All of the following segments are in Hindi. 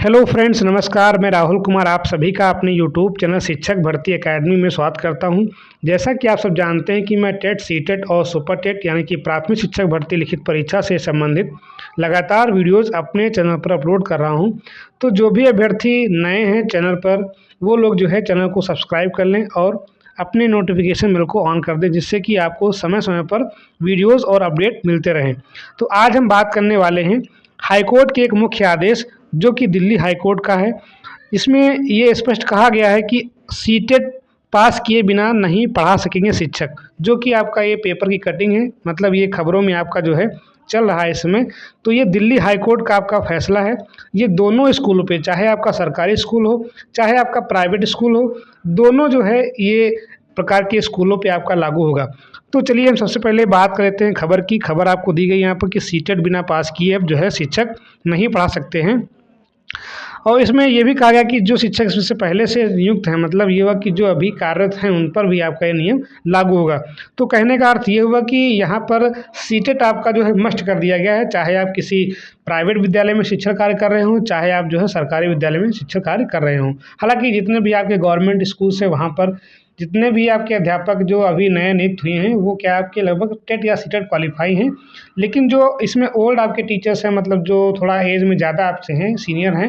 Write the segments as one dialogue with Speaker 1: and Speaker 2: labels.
Speaker 1: हेलो फ्रेंड्स, नमस्कार। मैं राहुल कुमार आप सभी का अपने यूट्यूब चैनल शिक्षक भर्ती एकेडमी में स्वागत करता हूं। जैसा कि आप सब जानते हैं कि मैं टेट, सीटेट और सुपर टेट यानी कि प्राथमिक शिक्षक भर्ती लिखित परीक्षा से संबंधित लगातार वीडियोस अपने चैनल पर अपलोड कर रहा हूं। तो जो भी अभ्यर्थी नए हैं चैनल पर, वो लोग जो है चैनल को सब्सक्राइब कर लें और अपने नोटिफिकेशन बेल को ऑन कर दें, जिससे कि आपको समय समय पर वीडियोज़ और अपडेट मिलते रहें। तो आज हम बात करने वाले हैं हाईकोर्ट के एक मुख्य आदेश, जो कि दिल्ली हाईकोर्ट का है। इसमें ये स्पष्ट कहा गया है कि सीटेट पास किए बिना नहीं पढ़ा सकेंगे शिक्षक, जो कि आपका ये पेपर की कटिंग है। मतलब ये खबरों में आपका जो है चल रहा है इस समय। तो ये दिल्ली हाईकोर्ट का आपका फैसला है। ये दोनों स्कूलों पे, चाहे आपका सरकारी स्कूल हो चाहे आपका प्राइवेट स्कूल हो, दोनों जो है ये प्रकार के स्कूलों पे आपका लागू होगा। तो चलिए हम सबसे पहले बात कर लेते हैं खबर की। खबर आपको दी गई यहाँ पर कि सीटेट बिना पास किए अब जो है शिक्षक नहीं पढ़ा सकते हैं। और इसमें यह भी कहा गया कि जो शिक्षक इससे पहले से नियुक्त हैं, मतलब ये हुआ कि जो अभी कार्यरत हैं उन पर भी आपका ये नियम लागू होगा। तो कहने का अर्थ ये हुआ कि यहाँ पर सीटेट आपका जो है मस्ट कर दिया गया है, चाहे आप किसी प्राइवेट विद्यालय में शिक्षण कार्य कर रहे हों, चाहे आप जो है सरकारी विद्यालय में शिक्षण कार्य कर रहे हों। हालांकि जितने भी आपके गवर्नमेंट स्कूल से वहाँ पर जितने भी आपके अध्यापक जो अभी नए नियुक्त हुए हैं, वो क्या आपके लगभग टेट या सीटेट क्वालिफाई हैं। लेकिन जो इसमें ओल्ड आपके टीचर्स हैं, मतलब जो थोड़ा एज में ज़्यादा आपसे हैं, सीनियर हैं,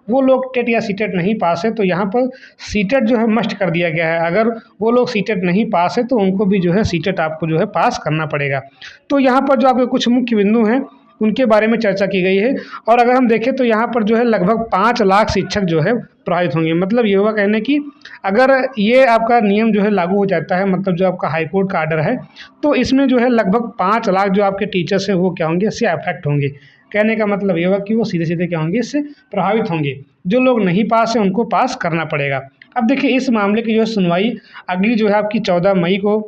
Speaker 1: वो लोग टेट या सीटेट नहीं पास है। तो यहाँ पर सीटेट जो है मस्ट कर दिया गया है। अगर वो लोग सीटेट नहीं पास है तो उनको भी जो है सीटेट आपको जो है पास करना पड़ेगा। तो यहाँ पर जो आपके कुछ मुख्य बिंदु हैं उनके बारे में चर्चा की गई है। और अगर हम देखें तो यहाँ पर जो है लगभग 5 लाख शिक्षक जो है प्रभावित होंगे। मतलब ये होगा कहने की, अगर ये आपका नियम जो है लागू हो जाता है, मतलब जो आपका हाईकोर्ट का आर्डर है, तो इसमें जो है लगभग 5 लाख जो आपके टीचर्स हैं वो क्या होंगे, इससे अफेक्ट होंगे। कहने का मतलब ये होगा कि वो सीधे सीधे क्या होंगे, इससे प्रभावित होंगे। जो लोग नहीं पास हैं उनको पास करना पड़ेगा। अब देखिए इस मामले की जो है सुनवाई अगली जो है आपकी 14 मई को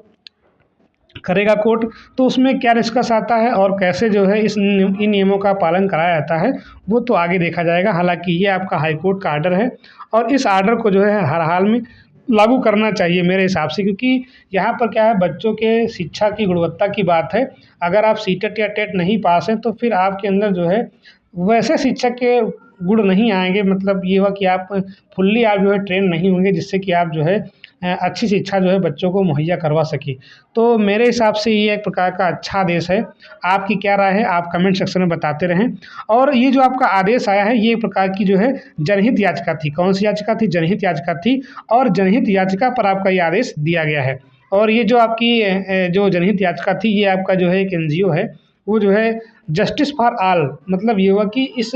Speaker 1: करेगा कोर्ट। तो उसमें क्या निष्कर्ष आता है और कैसे जो है इन नियमों का पालन कराया जाता है, वो तो आगे देखा जाएगा। हालांकि ये आपका हाईकोर्ट का आर्डर है और इस आर्डर को जो है हर हाल में लागू करना चाहिए मेरे हिसाब से, क्योंकि यहाँ पर क्या है, बच्चों के शिक्षा की गुणवत्ता की बात है। अगर आप सीटेट या टेट नहीं पास हैं तो फिर आपके अंदर जो है वैसे शिक्षक के गुण नहीं आएंगे। मतलब ये हुआ कि आप फुल्ली आप जो है ट्रेन नहीं होंगे, जिससे कि आप जो है अच्छी शिक्षा जो है बच्चों को मुहैया करवा सके। तो मेरे हिसाब से ये एक प्रकार का अच्छा आदेश है। आपकी क्या राय है, आप कमेंट सेक्शन में बताते रहें। और ये जो आपका आदेश आया है, ये एक प्रकार की जो है जनहित याचिका थी। कौन सी याचिका थी? जनहित याचिका थी। और जनहित याचिका पर आपका ये आदेश दिया गया है। और ये जो आपकी जो जनहित याचिका थी, ये आपका जो है एक NGO है, वो जो है जस्टिस फॉर ऑल। मतलब ये हुआ कि इस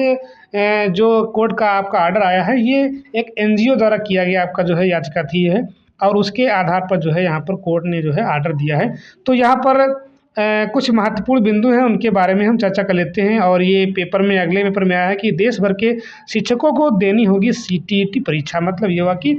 Speaker 1: जो कोर्ट का आपका आर्डर आया है, ये एक NGO द्वारा किया गया आपका जो है याचिका थी है, और उसके आधार पर जो है यहाँ पर कोर्ट ने जो है आर्डर दिया है। तो यहाँ पर कुछ महत्वपूर्ण बिंदु हैं, उनके बारे में हम चर्चा कर लेते हैं। और ये पेपर में, अगले पेपर में आया है कि देश भर के शिक्षकों को देनी होगी CTET परीक्षा। मतलब ये हुआ कि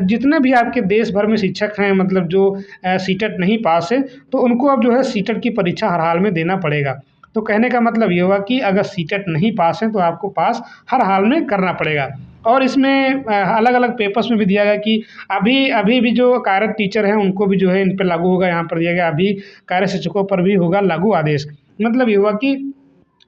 Speaker 1: जितने भी आपके देश भर में शिक्षक हैं, मतलब जो सीटेट नहीं पास है, तो उनको अब जो है सीटेट की परीक्षा हर हाल में देना पड़ेगा। तो कहने का मतलब ये हुआ कि अगर सीटेट नहीं पास है तो आपको पास हर हाल में करना पड़ेगा। और इसमें अलग अलग पेपर्स में भी दिया गया कि अभी अभी भी जो कार्यरत टीचर हैं उनको भी जो है इन पर लागू होगा। यहाँ पर दिया गया अभी कार्य शिक्षकों पर भी होगा लागू आदेश। मतलब ये हुआ कि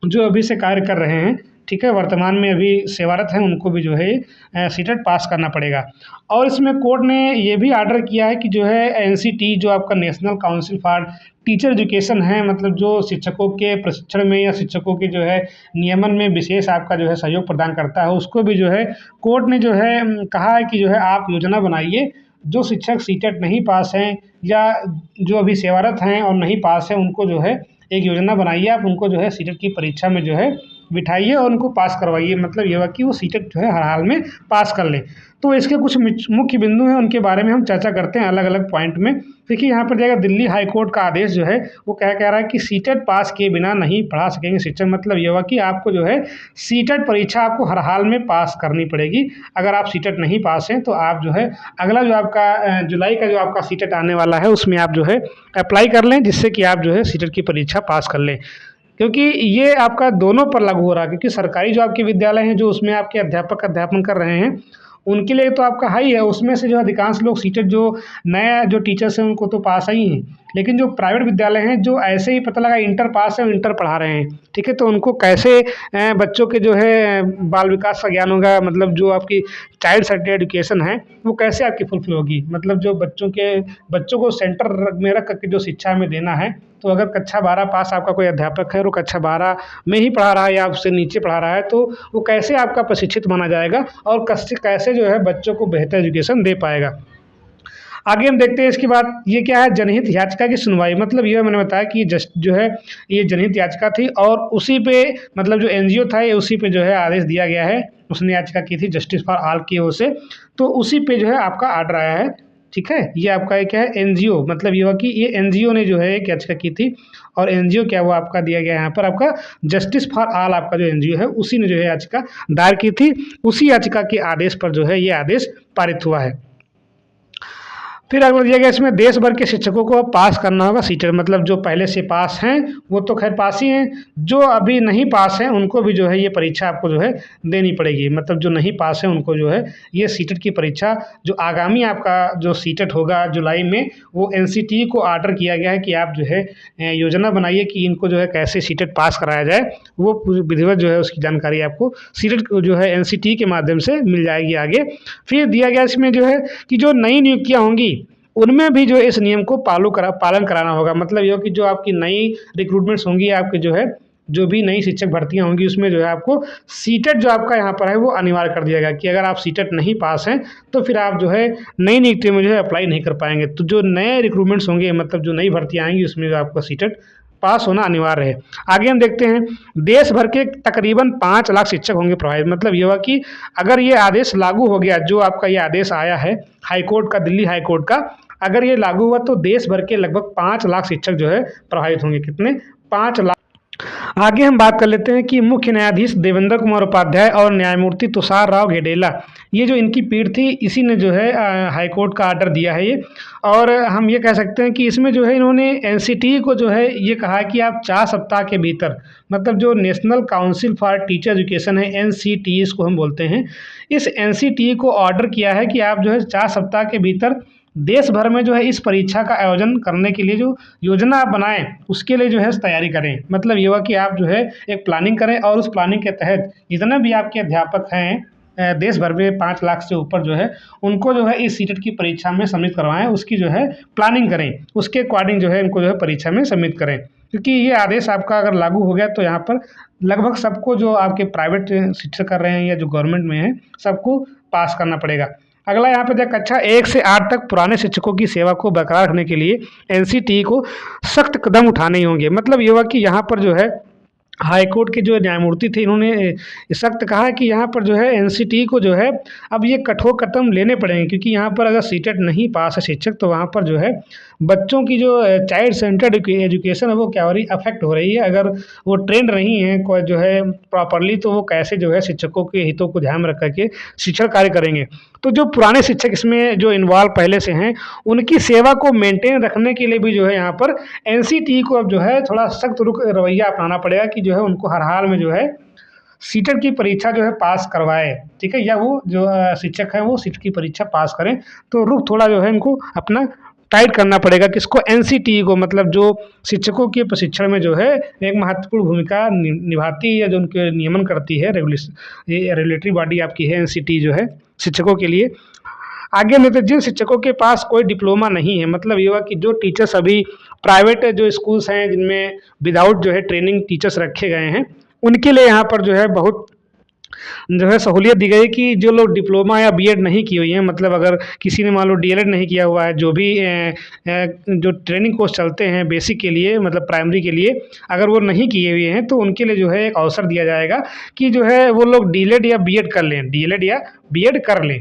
Speaker 1: जो अभी से कार्य कर रहे हैं, ठीक है, वर्तमान में अभी सेवारत हैं, उनको भी जो है सीटेट पास करना पड़ेगा। और इसमें कोर्ट ने ये भी आर्डर किया है कि जो है NCT, जो आपका national council for teacher education है, मतलब जो शिक्षकों के प्रशिक्षण में या शिक्षकों के जो है नियमन में विशेष आपका जो है सहयोग प्रदान करता है, उसको भी जो है कोर्ट ने जो है कहा है कि जो है आप योजना बनाइए। जो शिक्षक सीटेट नहीं पास हैं या जो अभी सेवारत हैं और नहीं पास हैं, उनको जो है एक योजना बनाइए, आप उनको जो है सीटेट की परीक्षा में जो है बिठाइए और उनको पास करवाइए। मतलब ये हुआ कि वो सीटेट जो है हर हाल में पास कर लें। तो इसके कुछ मुख्य बिंदु हैं, उनके बारे में हम चर्चा करते हैं अलग अलग पॉइंट में। देखिए यहाँ पर जाएगा दिल्ली हाईकोर्ट का आदेश जो है वो क्या कह रहा है कि सीटेट पास किए बिना नहीं पढ़ा सकेंगे शिक्षक। मतलब ये हुआ कि आपको जो है सीटेट परीक्षा आपको हर हाल में पास करनी पड़ेगी। अगर आप सीटेट नहीं पास हैं तो आप जो है अगला जो आपका जुलाई का जो आपका सीटेट आने वाला है, उसमें आप जो है अप्लाई कर लें, जिससे कि आप जो है सीटेट की परीक्षा पास कर लें। क्योंकि ये आपका दोनों पर लागू हो रहा है, क्योंकि सरकारी जो आपके विद्यालय हैं, जो उसमें आपके अध्यापक अध्यापन कर रहे हैं, उनके लिए तो आपका हाई है, उसमें से जो अधिकांश लोग सीटेट जो नया जो टीचर्स हैं उनको तो पास ही हैं। लेकिन जो प्राइवेट विद्यालय हैं जो ऐसे ही पता लगा इंटर पास है, इंटर पढ़ा रहे हैं, ठीक है, तो उनको कैसे बच्चों के जो है बाल विकास का ज्ञान होगा, मतलब जो आपकी चाइल्ड सेंटर्ड एजुकेशन है वो कैसे आपकी फुलफिल होगी। मतलब जो बच्चों को सेंटर में रख करके जो शिक्षा में देना है, तो अगर कक्षा 12 पास आपका कोई अध्यापक है और वो कक्षा 12 में ही पढ़ा रहा है या उससे नीचे पढ़ा रहा है, तो वो कैसे आपका प्रशिक्षित माना जाएगा और कैसे कैसे जो है बच्चों को बेहतर एजुकेशन दे पाएगा। आगे हम देखते हैं इसके बाद ये क्या है, जनहित याचिका की सुनवाई। मतलब ये मैंने बताया कि जस्ट जो है ये जनहित याचिका थी और उसी पे मतलब जो एनजीओ था ये उसी पे जो है आदेश दिया गया है, उसने याचिका की थी जस्टिस फॉर ऑल की ओर से, तो उसी पे जो है आपका आर्डर आया है। ठीक है, ये आपका क्या है एनजीओ, मतलब ये हुआ कि ये एनजीओ ने जो है एक याचिका की थी और एनजीओ क्या हुआ आपका दिया गया यहाँ पर आपका जस्टिस फॉर ऑल आपका जो एनजीओ है उसी ने जो है याचिका दायर की थी। उसी याचिका के आदेश पर जो है ये आदेश पारित हुआ है। फिर अगर दिया गया इसमें देश भर के शिक्षकों को पास करना होगा सीटेट, मतलब जो पहले से पास हैं वो तो खैर पास ही हैं, जो अभी नहीं पास हैं उनको भी जो है ये परीक्षा आपको जो है देनी पड़ेगी। मतलब जो नहीं पास है उनको जो है ये सीटेट की परीक्षा जो आगामी आपका जो सीटेट होगा जुलाई में, वो एनसीटी को ऑर्डर किया गया है कि आप जो है योजना बनाइए कि इनको जो है कैसे सीटेट पास कराया जाए। वो विधिवत जो है उसकी जानकारी आपको सीटेट जो है एनसीटी के माध्यम से मिल जाएगी आगे। फिर दिया गया इसमें जो है कि जो नई नियुक्तियाँ होंगी उनमें भी जो है इस नियम को पालन कराना होगा। मतलब ये हो कि जो आपकी नई रिक्रूटमेंट्स होंगी, आपके जो है जो भी नई शिक्षक भर्तियां होंगी उसमें जो है आपको सीटेट जो आपका यहाँ पर है वो अनिवार्य कर दिया गया कि अगर आप सीटेट नहीं पास हैं तो फिर आप जो है नई नियुक्तियों में जो है अप्लाई नहीं कर पाएंगे। तो जो नए रिक्रूटमेंट्स होंगे, मतलब जो नई भर्तियाँ आएंगी उसमें जो आपका सीटेट पास होना अनिवार्य है। आगे हम देखते हैं देश भर के तकरीबन 5 लाख शिक्षक होंगे प्रभावित। मतलब ये हुआ कि अगर ये आदेश लागू हो गया, जो आपका ये आदेश आया है हाईकोर्ट का, दिल्ली हाईकोर्ट का, अगर ये लागू हुआ तो देश भर के लगभग 5 लाख शिक्षक जो है प्रभावित होंगे। कितने? 5 लाख। आगे हम बात कर लेते हैं कि मुख्य न्यायाधीश देवेंद्र कुमार उपाध्याय और न्यायमूर्ति तुषार राव घेडेला, ये जो इनकी पीठ थी इसी ने जो है हाईकोर्ट का आर्डर दिया है ये। और हम ये कह सकते हैं कि इसमें जो है इन्होंने एनसीटी को जो है ये कहा कि आप 4 सप्ताह के भीतर, मतलब जो national council for teacher education है एनसीटी इसको हम बोलते हैं, इस एनसीटी को ऑर्डर किया है कि आप जो है 4 सप्ताह के भीतर देश भर में जो है इस परीक्षा का आयोजन करने के लिए जो योजना आप बनाएं उसके लिए जो है तैयारी करें। मतलब ये हुआ कि आप जो है एक प्लानिंग करें और उस प्लानिंग के तहत जितने भी आपके अध्यापक हैं देश भर में 5 लाख से ऊपर जो है उनको जो है इस सीटेट की परीक्षा में सम्मिलित करवाएं, उसकी जो है प्लानिंग करें, उसके अकॉर्डिंग जो है इनको जो है परीक्षा में सम्मिलित करें। क्योंकि ये आदेश आपका अगर लागू हो गया तो यहाँ पर लगभग सबको जो आपके प्राइवेट शिक्षक कर रहे हैं या जो गवर्नमेंट में है सबको पास करना पड़ेगा। अगला यहाँ पे देख कक्षा 1 से 8 तक पुराने शिक्षकों की सेवा को बरकरार रखने के लिए एनसीटी को सख्त कदम उठाने ही होंगे। मतलब ये हुआ कि यहाँ पर जो है हाईकोर्ट के जो न्यायमूर्ति थे इन्होंने सख्त कहा कि यहाँ पर जो है एनसीटी को जो है अब ये कठोर कदम लेने पड़ेंगे, क्योंकि यहाँ पर अगर सीटेट नहीं पास है शिक्षक तो वहाँ पर जो है बच्चों की जो चाइल्ड सेंटर्ड एजुकेशन है वो क्या हो रही अफेक्ट हो रही है। अगर वो ट्रेंड नहीं है कोई जो है प्रॉपरली तो वो कैसे जो है शिक्षकों के हितों को ध्यान में रख करके शिक्षण कार्य करेंगे। तो जो पुराने शिक्षक इसमें जो इन्वॉल्व पहले से हैं उनकी सेवा को मेंटेन रखने के लिए भी जो है यहाँ पर एनसीटी को अब जो है थोड़ा सख्त रुख रवैया अपनाना पड़ेगा कि जो है उनको हर हाल में जो है सीटेट की परीक्षा जो है पास करवाए। ठीक है, या वो जो शिक्षक है वो सीटेट की परीक्षा पास करें। तो रुख थोड़ा जो है इनको अपना टाइट करना पड़ेगा किसको, एनसीटी को। मतलब जो शिक्षकों के प्रशिक्षण में जो है एक महत्वपूर्ण भूमिका निभाती है, जो उनके नियमन करती है रेगुलेटरी बॉडी आपकी है एनसीटी जो है शिक्षकों के लिए। आगे में तो जिन शिक्षकों के पास कोई डिप्लोमा नहीं है, मतलब ये हुआ कि जो टीचर्स अभी प्राइवेट जो स्कूल्स हैं जिनमें विदाउट जो है ट्रेनिंग टीचर्स रखे गए हैं उनके लिए यहाँ पर जो है बहुत जो है सहूलियत दी गई कि जो लोग डिप्लोमा या बीएड नहीं की हुई हैं, मतलब अगर किसी ने मान लो डीएलएड नहीं किया हुआ है, जो भी जो ट्रेनिंग कोर्स चलते हैं बेसिक के लिए मतलब प्राइमरी के लिए, अगर वो नहीं किए हुए हैं तो उनके लिए जो है एक अवसर दिया जाएगा कि जो है वो लोग डीएलएड या बीएड कर लें, डीएलएड या बीएड कर लें,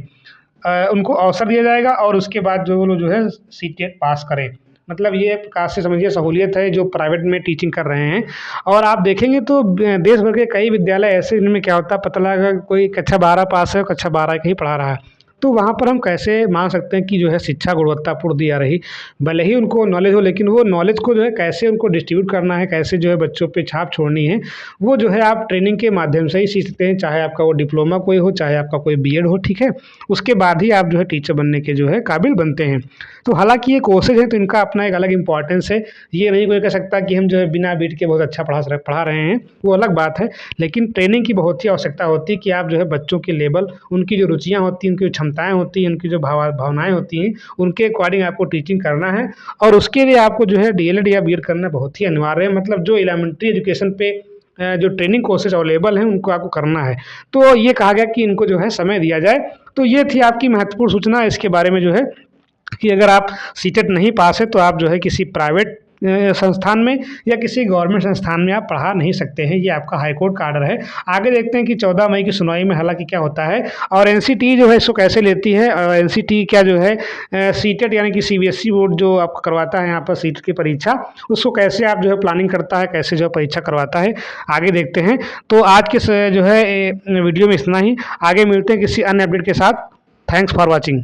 Speaker 1: उनको अवसर दिया जाएगा और उसके बाद जो वो लोग जो है सीटेट पास करें। मतलब ये एक प्रकार से समझिए सहूलियत है जो प्राइवेट में टीचिंग कर रहे हैं। और आप देखेंगे तो देश भर के कई विद्यालय ऐसे जिनमें क्या होता है पता लगा कोई कक्षा 12 पास है, कक्षा 12 का ही पढ़ा रहा है, तो वहाँ पर हम कैसे मान सकते हैं कि जो है शिक्षा गुणवत्तापूर्ण दी जा रही। भले ही उनको नॉलेज हो, लेकिन वो नॉलेज को जो है कैसे उनको डिस्ट्रीब्यूट करना है, कैसे जो है बच्चों पे छाप छोड़नी है, वो जो है आप ट्रेनिंग के माध्यम से ही सीख सकते हैं। चाहे आपका वो डिप्लोमा कोई हो, चाहे आपका कोई बीएड हो, ठीक है। उसके बाद ही आप जो है टीचर बनने के जो है काबिल बनते हैं। तो हालाँकि ये कोर्सेज़ हैं तो इनका अपना एक अलग इम्पोर्टेंस है। ये नहीं कोई कह सकता कि हम जो है बिना बीएड के बहुत अच्छा पढ़ा रहे हैं, वो अलग बात है। लेकिन ट्रेनिंग की बहुत ही आवश्यकता होती है कि आप जो है बच्चों के लेवल, उनकी जो रुचियाँ होती हैं, उनकी जो क्षमताएँ होती हैं, उनकी जो भावनाएँ होती हैं, उनके अकॉर्डिंग आपको टीचिंग करना है। और उसके लिए आपको जो है डीएलएड या बीएड करना बहुत ही अनिवार्य है। मतलब जो एलिमेंट्री एजुकेशन पे जो ट्रेनिंग कोर्सेज अवेलेबल हैं उनको आपको करना है। तो ये कहा गया कि इनको जो है समय दिया जाए। तो ये थी आपकी महत्वपूर्ण सूचना इसके बारे में जो है कि अगर आप सीटेट नहीं पास है तो आप जो है किसी प्राइवेट संस्थान में या किसी गवर्नमेंट संस्थान में आप पढ़ा नहीं सकते हैं। ये आपका हाई कोर्ट का आर्डर है। आगे देखते हैं कि 14 मई की सुनवाई में हालांकि क्या होता है और एनसीटी जो है इसको कैसे लेती है। एनसीटी क्या जो है सीटेट यानी कि सीबीएसई बोर्ड जो आपको करवाता है यहाँ पर सीट की परीक्षा, उसको कैसे आप जो है प्लानिंग करता है, कैसे जो है परीक्षा करवाता है, आगे देखते हैं। तो आज के जो है वीडियो में इतना ही। आगे मिलते हैं किसी अन्य अपडेट के साथ। Thanks for watching.